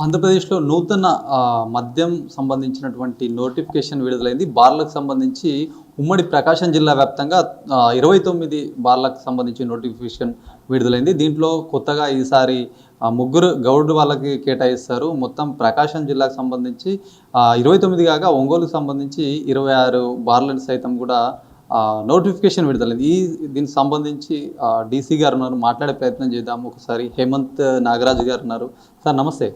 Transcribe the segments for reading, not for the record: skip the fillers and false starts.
ఆంధ్రప్రదేశ్‌లో నూతన మద్యం సంబంధించినటువంటి నోటిఫికేషన్ విడుదలైంది. బార్‌లకు సంబంధించి ఉమ్మడి ప్రకాశం జిల్లా వ్యాప్తంగా 29 బార్‌లకు సంబంధించి నోటిఫికేషన్ విడుదలైంది. దీంట్లో కొత్తగా ఈసారి ముగ్గురు గౌడ్ వాళ్ళకి కేటాయిస్తారు. మొత్తం ప్రకాశం జిల్లాకు సంబంధించి 29 కాగా ఒంగోలుకు సంబంధించి 26 బార్‌లను సైతం కూడా నోటిఫికేషన్ విడుదలైంది. దీనికి సంబంధించి డీసీ గారు ఉన్నారు, మాట్లాడే ప్రయత్నం చేద్దాం. ఒకసారి హేమంత్ నాగరాజు గారు ఉన్నారు. సార్ నమస్తే.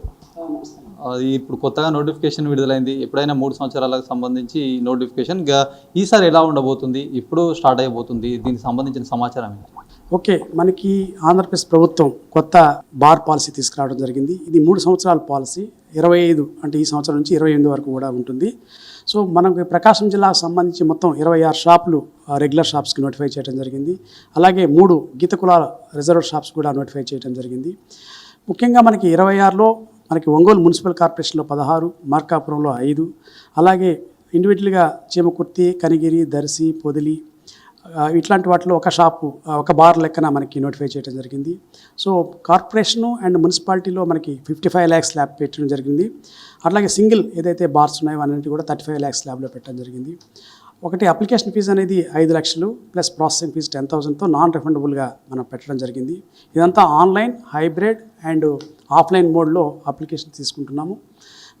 అది ఇప్పుడు కొత్తగా నోటిఫికేషన్ విడుదలైంది. ఎప్పుడైనా 3 సంవత్సరాలకు సంబంధించి నోటిఫికేషన్ ఈసారి ఎలా ఉండబోతుంది, ఇప్పుడు స్టార్ట్ అయిపోతుంది, దీనికి సంబంధించిన సమాచారం ఏంటి? ఓకే, మనకి ఆంధ్రప్రదేశ్ ప్రభుత్వం కొత్త బార్ పాలసీ తీసుకురావడం జరిగింది. ఇది 3 సంవత్సరాల పాలసీ. 25 అంటే ఈ సంవత్సరం నుంచి 28 వరకు కూడా ఉంటుంది. సో మనకు ప్రకాశం జిల్లాకు సంబంధించి మొత్తం 26 షాపులు రెగ్యులర్ షాప్స్కి నోటిఫై చేయడం జరిగింది. అలాగే 3 గీత కులాల రిజర్వ్ షాప్స్ కూడా నోటిఫై చేయడం జరిగింది. ముఖ్యంగా మనకి 26లో మనకి ఒంగోలు మున్సిపల్ కార్పొరేషన్లో 16, మార్కాపురంలో 5, అలాగే ఇండివిజువల్గా చీమకుర్తి, కనిగిరి, దర్శి, పొదిలి ఇట్లాంటి వాటిలో ఒక షాపు, ఒక బార్ లెక్కన మనకి నోటిఫై చేయడం జరిగింది. సో కార్పొరేషను అండ్ మున్సిపాలిటీలో మనకి 55 lakhs స్లాబ్ పెట్టడం జరిగింది. అట్లాగే సింగిల్ ఏదైతే బార్స్ ఉన్నాయో అన్నింటి కూడా 35 lakhs స్లాబ్లో పెట్టడం జరిగింది. ఒకటి అప్లికేషన్ ఫీజు అనేది 5 లక్షలు ప్లస్ ప్రాసెసింగ్ ఫీజు 10,000తో నాన్ రిఫండబుల్గా మనం పెట్టడం జరిగింది. ఇదంతా ఆన్లైన్, హైబ్రిడ్ అండ్ ఆఫ్లైన్ మోడ్లో అప్లికేషన్ తీసుకుంటున్నాము.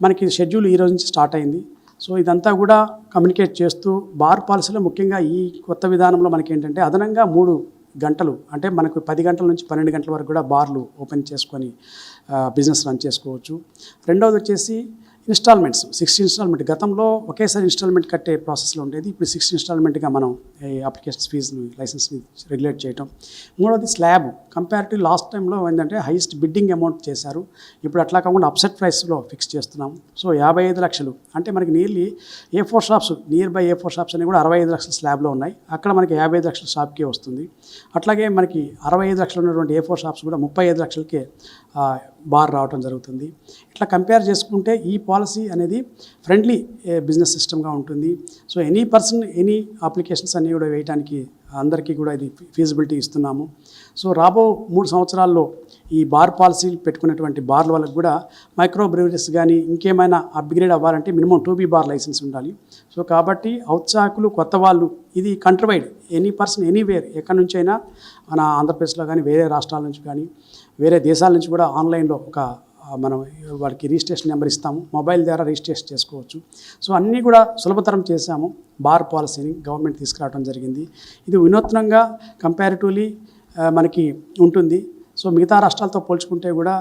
మనకి షెడ్యూల్ ఈ రోజు నుంచి స్టార్ట్ అయింది. సో ఇదంతా కూడా కమ్యూనికేట్ చేస్తూ బార్ పాలసీలో ముఖ్యంగా ఈ కొత్త విధానంలో మనకి ఏంటంటే అదనంగా 3 గంటలు అంటే మనకు 10 గంటల నుంచి 12 గంటల వరకు కూడా బార్లు ఓపెన్ చేసుకొని బిజినెస్ రన్ చేసుకోవచ్చు. రెండవది వచ్చేసి ఇన్స్టాల్మెంట్స్, 6 ఇన్స్టాల్మెంట్. గతంలో ఒకేసారి ఇన్స్టాల్మెంట్ కట్టే ప్రాసెస్లో ఉండేది. ఇప్పుడు 6 ఇన్స్టాల్మెంట్గా మనం ఈ అప్లికేషన్స్ ఫీజుని, లైసెన్స్ని రెగ్యులేట్ చేయటం. మూడవది స్లాబ్. కంపేరిటివ్ లాస్ట్ టైంలో ఏంటంటే హైయెస్ట్ బిడ్డింగ్ అమౌంట్ చేశారు. ఇప్పుడు అట్లా కాకుండా అప్సెట్ ప్రైస్లో ఫిక్స్ చేస్తున్నాం. సో 55 లక్షలు అంటే మనకి nearly A4 shops, near by A4 shops అనేవి కూడా 65 లక్షల స్లాబ్లో ఉన్నాయి. అక్కడ మనకి 55 లక్షల షాప్కే వస్తుంది. అట్లాగే మనకి 65 లక్షలు ఉన్నటువంటి A4 షాప్స్ కూడా 35 లక్షలకే బార్ రావడం జరుగుతుంది. ఇట్లా కంపేర్ చేసుకుంటే ఈ పాలసీ అనేది ఫ్రెండ్లీ బిజినెస్ సిస్టమ్గా ఉంటుంది. So any person, any applications అన్నీ కూడా వేయడానికి అందరికీ కూడా ఇది ఫీజిబిలిటీ ఇస్తున్నాము. సో రాబో 3 సంవత్సరాల్లో ఈ బార్ పాలసీలు పెట్టుకున్నటువంటి బార్ల వాళ్ళకి కూడా మైక్రో బ్రెవరీస్ కానీ ఇంకేమైనా అప్గ్రేడ్ అవ్వాలంటే మినిమం 2B బార్ లైసెన్స్ ఉండాలి. సో కాబట్టి ఔత్సాహకులు, కొత్త వాళ్ళు, ఇది country wide, any person anywhere, ఎక్కడి నుంచి అయినా మన ఆంధ్రప్రదేశ్లో కానీ వేరే రాష్ట్రాల నుంచి కానీ వేరే దేశాల నుంచి కూడా ఆన్లైన్లో మనం వాడికి రిజిస్ట్రేషన్ నెంబర్ ఇస్తాము, మొబైల్ ద్వారా రిజిస్ట్రేషన్ చేసుకోవచ్చు. సో అన్నీ కూడా సులభతరం చేశాము. బార్ పాలసీని గవర్నమెంట్ తీసుకురావడం జరిగింది. ఇది వినూత్నంగా కంపారిటివ్లీ మనకి ఉంటుంది. సో మిగతా రాష్ట్రాలతో పోల్చుకుంటే కూడా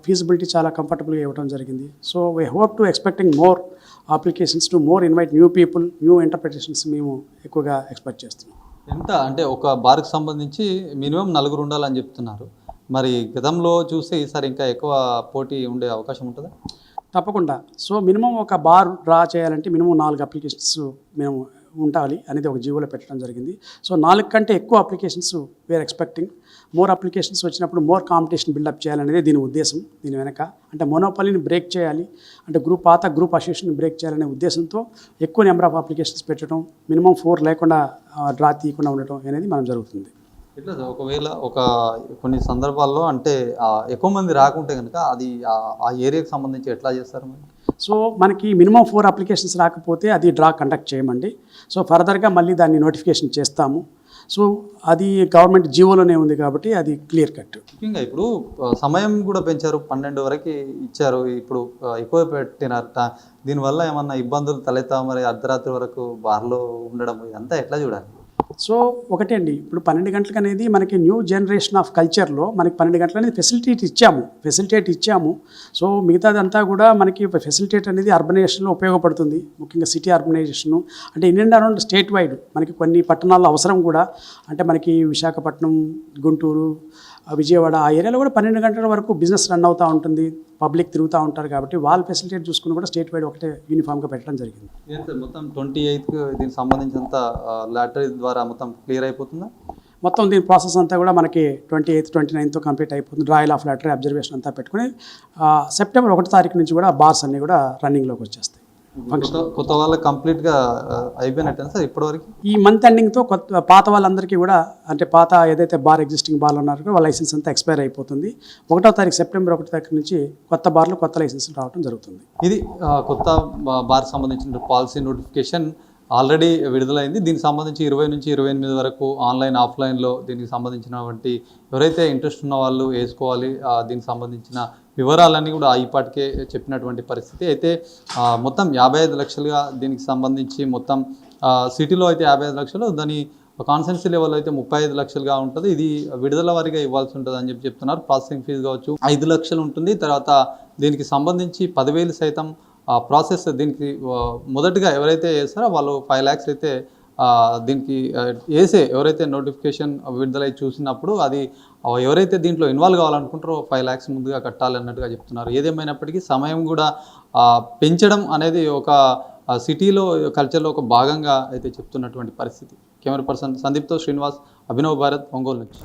ఫీజిబిలిటీ చాలా కంఫర్టబుల్గా ఇవ్వడం జరిగింది. So we hope to expecting more applications to more invite new people, new interpretations మేము ఎక్కువగా ఎక్స్పెక్ట్ చేస్తున్నాం. ఎంత అంటే ఒక బార్కి సంబంధించి మినిమం 4 ఉండాలని చెప్తున్నారు. మరి గతంలో చూస్తే ఈసారి ఇంకా ఎక్కువ పోటీ ఉండే అవకాశం ఉంటుందా? తప్పకుండా. సో మినిమం ఒక బార్ డ్రా చేయాలంటే మినిమం 4 అప్లికేషన్స్ మేము ఉండాలి అనేది ఒక జీవోలో పెట్టడం జరిగింది. సో 4 కంటే ఎక్కువ applications we're expecting. More applications వచ్చినప్పుడు మోర్ కాంపిటీషన్ బిల్డప్ చేయాలనేది దీని ఉద్దేశం. దీని వెనక అంటే మోనోపాలీని బ్రేక్ చేయాలి, అంటే పాత గ్రూప్ అసోసియేషన్ బ్రేక్ చేయాలనే ఉద్దేశంతో ఎక్కువ నెంబర్ ఆఫ్ అప్లికేషన్స్ పెట్టడం, మినిమం 4 లేకుండా డ్రా తీయకుండా ఉండటం అనేది మనం జరుగుతుంది. ఎట్లా సార్, ఒకవేళ కొన్ని సందర్భాల్లో అంటే ఎక్కువ మంది రాకుంటే కనుక అది ఆ ఏరియాకి సంబంధించి ఎట్లా చేస్తారు మరి? సో మనకి మినిమం 4 అప్లికేషన్స్ రాకపోతే అది డ్రా కండక్ట్ చేయమండి. సో ఫర్దర్గా మళ్ళీ దాన్ని నోటిఫికేషన్ చేస్తాము. సో అది గవర్నమెంట్ జీవోలోనే ఉంది కాబట్టి అది క్లియర్ కట్. ముఖ్యంగా ఇప్పుడు సమయం కూడా పెంచారు, 12 వరకు ఇచ్చారు. ఇప్పుడు ఎక్కువ పెట్టినారట. దీనివల్ల ఏమన్నా ఇబ్బందులు తలెత్తా మరి అర్ధరాత్రి వరకు బార్లో ఉండడం ఇదంతా ఎట్లా చూడాలి? సో ఒకటే అండి, ఇప్పుడు 12 గంటలకు అనేది మనకి న్యూ జనరేషన్ ఆఫ్ కల్చర్లో మనకి 12 గంటలు అనేది ఫెసిలిటేట్ ఇచ్చాము. సో మిగతాదంతా కూడా మనకి ఫెసిలిటేట్ అనేది అర్బనైజేషన్లో ఉపయోగపడుతుంది. ముఖ్యంగా సిటీ అర్బనైజేషను అంటే in and around state wide మనకి కొన్ని పట్టణాల్లో అవసరం కూడా. అంటే మనకి విశాఖపట్నం, గుంటూరు, విజయవాడ ఆ ఏరియాలో కూడా 12 గంటల వరకు బిజినెస్ రన్ అవుతూ ఉంటుంది, పబ్లిక్ తిరుగుతూ ఉంటారు. కాబట్టి వాళ్ళు ఫెసిలిటేట్ చూసుకుని కూడా స్టేట్ వైడ్ ఒకటే యూనిఫామ్గా పెట్టడం జరిగింది. మొత్తం 28కి దీనికి సంబంధించినంత లాటరీ ద్వారా మొత్తం క్లియర్ అయిపోతుందా? మొత్తం దీని ప్రాసెస్ అంతా కూడా మనకి 28, 29తో కంప్లీట్ అయిపోతుంది. రాయల్ ఆఫ్ లాటరీ అబ్జర్వేషన్ అంతా పెట్టుకుని సెప్టెంబర్ 1 తారీఖు నుంచి కూడా బార్స్ అన్నీ కూడా రన్నింగ్లోకి వచ్చేస్తాయి. కొత్త వాళ్ళకి కంప్లీట్గా అయిపోయినట్టు సార్ ఇప్పటివరకు. ఈ మంత్ ఎండింగ్తో కొత్త పాత వాళ్ళందరికీ కూడా, అంటే పాత ఏదైతే బార్ ఎగ్జిస్టింగ్ బార్లు ఉన్నారో వాళ్ళ లైసెన్స్ అంతా ఎక్స్పైర్ అయిపోతుంది. 1వ తారీఖు సెప్టెంబర్ 1 తారీఖు నుంచి కొత్త బార్లు కొత్త లైసెన్సులు రావడం జరుగుతుంది. ఇది కొత్త బార్ సంబంధించిన పాలసీ నోటిఫికేషన్ ఆల్రెడీ విడుదలైంది. దీనికి సంబంధించి 20 నుంచి 28 వరకు ఆన్లైన్ ఆఫ్లైన్లో దీనికి సంబంధించినటువంటి ఎవరైతే ఇంట్రెస్ట్ ఉన్న వాళ్ళు వేసుకోవాలి. దీనికి సంబంధించిన వివరాలన్నీ కూడా ఇప్పటికే చెప్పినటువంటి పరిస్థితి. అయితే మొత్తం 55 లక్షలుగా దీనికి సంబంధించి మొత్తం సిటీలో అయితే 55 లక్షలు, దాని కాన్సెన్సీ లెవెల్ అయితే 35 లక్షలుగా ఉంటుంది. ఇది విడుదల వారిగా ఇవ్వాల్సి ఉంటుంది అని చెప్తున్నారు. ప్రాసెసింగ్ ఫీజు కావచ్చు 5 లక్షలు ఉంటుంది. తర్వాత దీనికి సంబంధించి 10,000 సైతం ప్రాసెస్. దీనికి మొదటగా ఎవరైతే వేస్తారో వాళ్ళు 5 lakhs అయితే దీనికి ఎవరైతే నోటిఫికేషన్ విడుదలై చూసినప్పుడు అది ఎవరైతే దీంట్లో ఇన్వాల్వ్ కావాలనుకుంటారో 5 lakhs ముందుగా కట్టాలి అన్నట్టుగా చెప్తున్నారు. ఏదేమైనప్పటికీ సమయం కూడా పెంచడం అనేది ఒక సిటీలో కల్చర్లో ఒక భాగంగా అయితే చెప్తున్నటువంటి పరిస్థితి. కెమెరా పర్సన్ సందీప్తో శ్రీనివాస్, అభినవ్ భారత్, ఒంగోలు నుంచి.